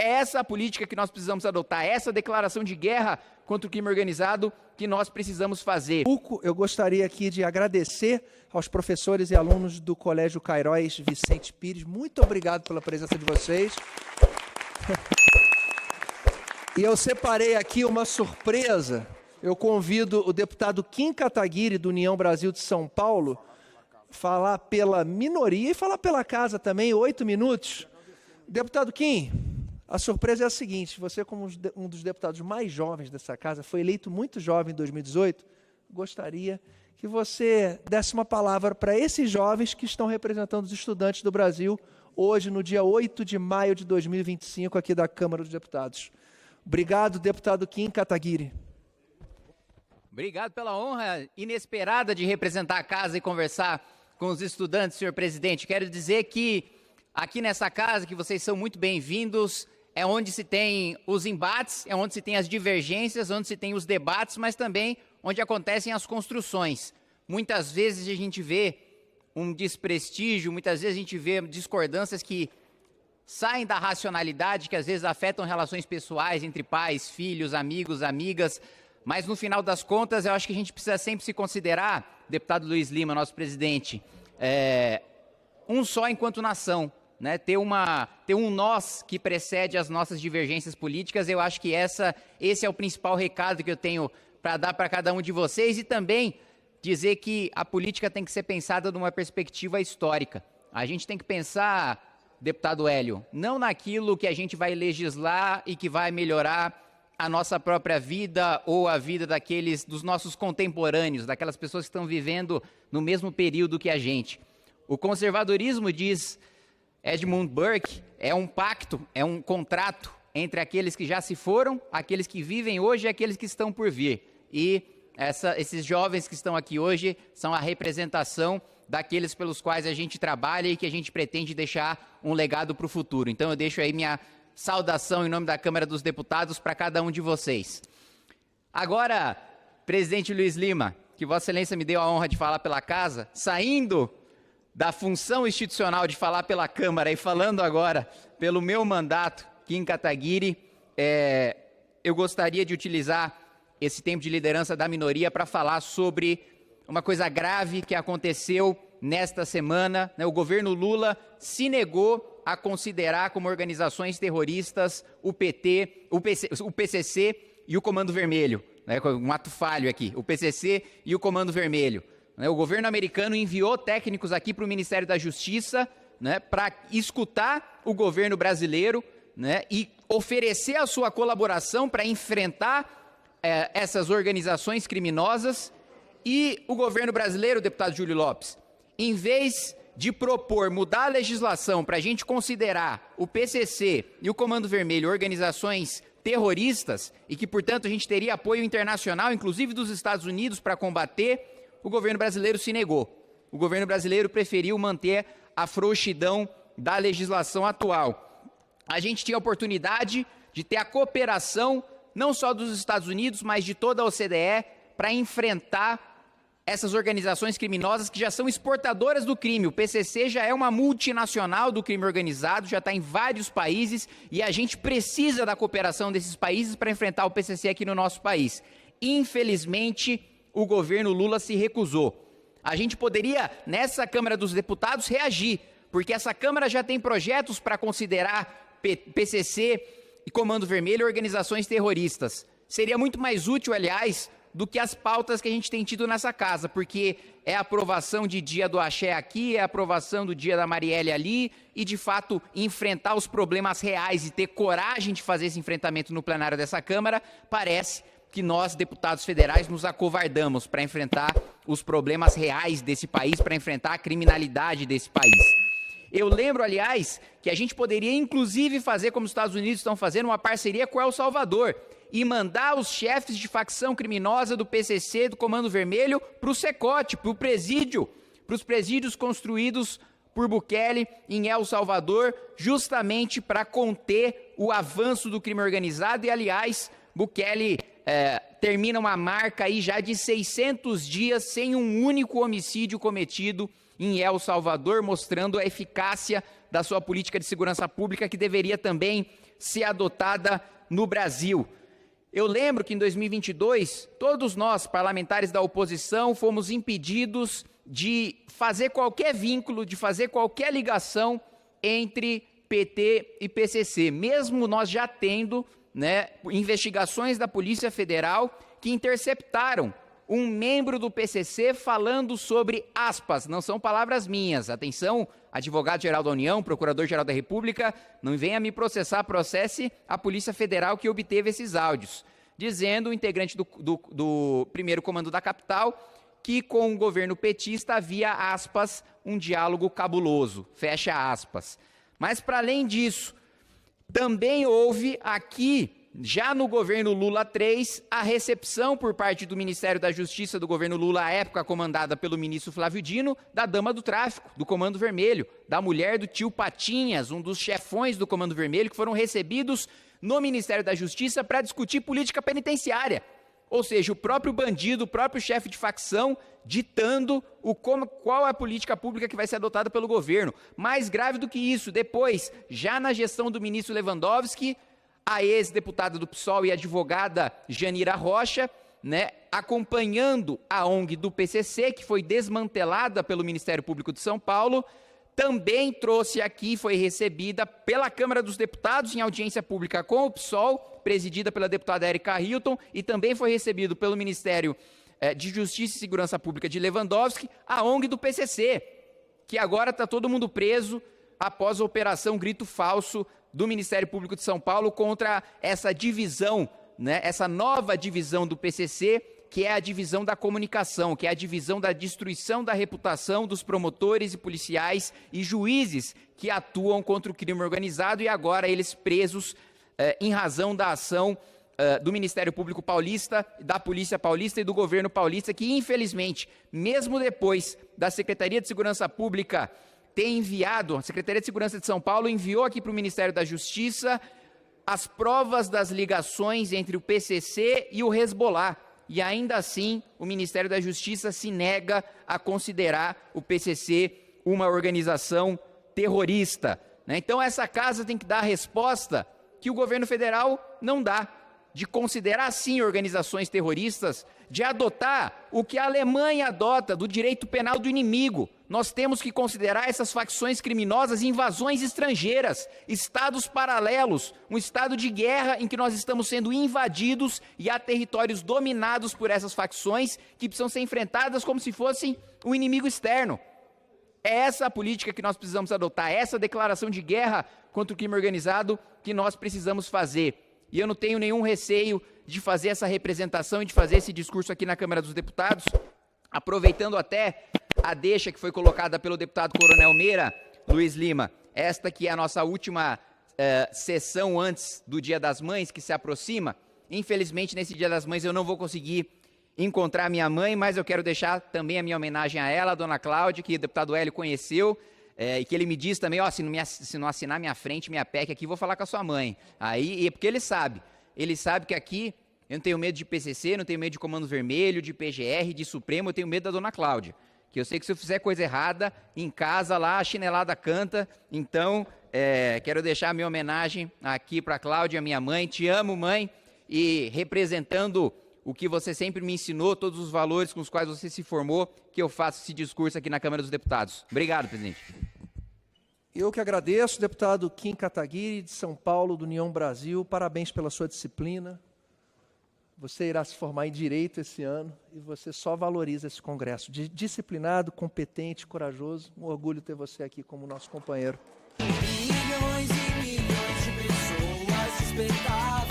É essa a política que nós precisamos adotar, essa declaração de guerra contra o crime organizado que nós precisamos fazer. Eu gostaria aqui de agradecer aos professores e alunos do Colégio Cairóis Vicente Pires. Muito obrigado pela presença de vocês. E eu separei aqui uma surpresa. Eu convido o deputado Kim Kataguiri, do União Brasil de São Paulo, falar pela minoria e falar pela casa também, 8 minutos. Deputado Kim, a surpresa é a seguinte: você, como um dos deputados mais jovens dessa casa, foi eleito muito jovem em 2018, gostaria que você desse uma palavra para esses jovens que estão representando os estudantes do Brasil hoje, no dia 8 de maio de 2025, aqui da Câmara dos Deputados. Obrigado, deputado Kim Kataguiri. Obrigado pela honra inesperada de representar a casa e conversar com os estudantes, senhor presidente. Quero dizer que aqui nessa casa, que vocês são muito bem-vindos, é onde se tem os embates, é onde se tem as divergências, onde se tem os debates, mas também onde acontecem as construções. Muitas vezes a gente vê um desprestígio, muitas vezes a gente vê discordâncias que saem da racionalidade, que às vezes afetam relações pessoais entre pais, filhos, amigos, amigas, mas no final das contas eu acho que a gente precisa sempre se considerar, deputado Luiz Lima, nosso presidente, um só enquanto nação, né? Ter um nós que precede as nossas divergências políticas. Eu acho que esse é o principal recado que eu tenho para dar para cada um de vocês, e também dizer que a política tem que ser pensada numa perspectiva histórica. A gente tem que pensar, deputado Hélio, não naquilo que a gente vai legislar e que vai melhorar a nossa própria vida ou a vida dos nossos contemporâneos, daquelas pessoas que estão vivendo no mesmo período que a gente. O conservadorismo, diz Edmund Burke, é um pacto, é um contrato entre aqueles que já se foram, aqueles que vivem hoje e aqueles que estão por vir. E esses jovens que estão aqui hoje são a representação daqueles pelos quais a gente trabalha e que a gente pretende deixar um legado para o futuro. Então eu deixo aí minha saudação em nome da Câmara dos Deputados para cada um de vocês. Agora, presidente Luiz Lima, que Vossa Excelência me deu a honra de falar pela casa, saindo da função institucional de falar pela Câmara e falando agora pelo meu mandato, Kim Kataguiri, eu gostaria de utilizar esse tempo de liderança da minoria para falar sobre uma coisa grave que aconteceu nesta semana, né? O governo Lula se negou a considerar como organizações terroristas o PCC e o Comando Vermelho, né? Um ato falho aqui, o PCC e o Comando Vermelho. O governo americano enviou técnicos aqui para o Ministério da Justiça, né, para escutar o governo brasileiro, né, e oferecer a sua colaboração para enfrentar essas organizações criminosas. E o governo brasileiro, deputado Júlio Lopes, em vez de propor mudar a legislação para a gente considerar o PCC e o Comando Vermelho organizações terroristas e que, portanto, a gente teria apoio internacional, inclusive dos Estados Unidos, para combater, o governo brasileiro se negou. O governo brasileiro preferiu manter a frouxidão da legislação atual. A gente tinha a oportunidade de ter a cooperação não só dos Estados Unidos, mas de toda a OCDE para enfrentar essas organizações criminosas que já são exportadoras do crime. O PCC já é uma multinacional do crime organizado, já está em vários países e a gente precisa da cooperação desses países para enfrentar o PCC aqui no nosso país. Infelizmente, o governo Lula se recusou. A gente poderia, nessa Câmara dos Deputados, reagir, porque essa Câmara já tem projetos para considerar PCC e Comando Vermelho organizações terroristas. Seria muito mais útil, aliás, do que as pautas que a gente tem tido nessa casa, porque é a aprovação de dia do Axé aqui, é a aprovação do dia da Marielle ali, e de fato enfrentar os problemas reais e ter coragem de fazer esse enfrentamento no plenário dessa Câmara, parece que nós, deputados federais, nos acovardamos para enfrentar os problemas reais desse país, para enfrentar a criminalidade desse país. Eu lembro, aliás, que a gente poderia inclusive fazer, como os Estados Unidos estão fazendo, uma parceria com El Salvador e mandar os chefes de facção criminosa do PCC, do Comando Vermelho, para o Secote, para os presídios construídos por Bukele em El Salvador, justamente para conter o avanço do crime organizado. E, aliás, Bukele termina uma marca aí já de 600 dias sem um único homicídio cometido em El Salvador, mostrando a eficácia da sua política de segurança pública, que deveria também ser adotada no Brasil. Eu lembro que em 2022, todos nós, parlamentares da oposição, fomos impedidos de fazer qualquer vínculo, de fazer qualquer ligação entre PT e PCC, mesmo nós já tendo, né, investigações da Polícia Federal que interceptaram um membro do PCC falando sobre, aspas, não são palavras minhas, atenção, advogado-geral da União, procurador-geral da República, não venha me processar, processe a Polícia Federal que obteve esses áudios, dizendo o integrante do primeiro comando da capital que com o governo petista havia, aspas, um diálogo cabuloso, fecha aspas. Mas para além disso, também houve aqui, já no governo Lula III, a recepção por parte do Ministério da Justiça do governo Lula, à época comandada pelo ministro Flávio Dino, da dama do tráfico, do Comando Vermelho, da mulher do tio Patinhas, um dos chefões do Comando Vermelho, que foram recebidos no Ministério da Justiça para discutir política penitenciária. Ou seja, o próprio bandido, o próprio chefe de facção, ditando qual é a política pública que vai ser adotada pelo governo. Mais grave do que isso, depois, já na gestão do ministro Lewandowski, a ex-deputada do PSOL e advogada Janira Rocha, né, acompanhando a ONG do PCC, que foi desmantelada pelo Ministério Público de São Paulo, também trouxe aqui, foi recebida pela Câmara dos Deputados em audiência pública com o PSOL, presidida pela deputada Erika Hilton, e também foi recebido pelo Ministério de Justiça e Segurança Pública de Lewandowski, a ONG do PCC, que agora está todo mundo preso após a operação Grito Falso do Ministério Público de São Paulo contra essa divisão, né, essa nova divisão do PCC, que é a divisão da comunicação, que é a divisão da destruição da reputação dos promotores e policiais e juízes que atuam contra o crime organizado e agora eles presos em razão da ação do Ministério Público Paulista, da Polícia Paulista e do Governo Paulista, que infelizmente, mesmo depois da Secretaria de Segurança Pública ter enviado, a Secretaria de Segurança de São Paulo enviou aqui para o Ministério da Justiça as provas das ligações entre o PCC e o Hezbollah. E ainda assim, o Ministério da Justiça se nega a considerar o PCC uma organização terrorista, né? Então essa casa tem que dar a resposta que o governo federal não dá, de considerar sim organizações terroristas, de adotar o que a Alemanha adota do direito penal do inimigo. Nós temos que considerar essas facções criminosas invasões estrangeiras, estados paralelos, um estado de guerra em que nós estamos sendo invadidos e há territórios dominados por essas facções que precisam ser enfrentadas como se fossem um inimigo externo. É essa a política que nós precisamos adotar, essa declaração de guerra contra o crime organizado que nós precisamos fazer. E eu não tenho nenhum receio de fazer essa representação e de fazer esse discurso aqui na Câmara dos Deputados, aproveitando até a deixa que foi colocada pelo deputado Coronel Meira, Luiz Lima, esta que é a nossa última sessão antes do Dia das Mães, que se aproxima. Infelizmente, nesse Dia das Mães eu não vou conseguir encontrar minha mãe, mas eu quero deixar também a minha homenagem a ela, a dona Cláudia, que o deputado Hélio conheceu, e que ele me diz também, ó, se não assinar minha frente, minha PEC aqui, vou falar com a sua mãe. Aí, porque ele sabe que aqui eu não tenho medo de PCC, não tenho medo de Comando Vermelho, de PGR, de Supremo, eu tenho medo da dona Cláudia. Que eu sei que se eu fizer coisa errada, em casa lá, a chinelada canta. Então, quero deixar a minha homenagem aqui para a Cláudia, minha mãe. Te amo, mãe, e representando o que você sempre me ensinou, todos os valores com os quais você se formou, que eu faço esse discurso aqui na Câmara dos Deputados. Obrigado, presidente. Eu que agradeço, deputado Kim Kataguiri, de São Paulo, do União Brasil. Parabéns pela sua disciplina. Você irá se formar em Direito esse ano e você só valoriza esse congresso. Disciplinado, competente, corajoso. Um orgulho ter você aqui como nosso companheiro. Milhões e milhões de pessoas espetavam.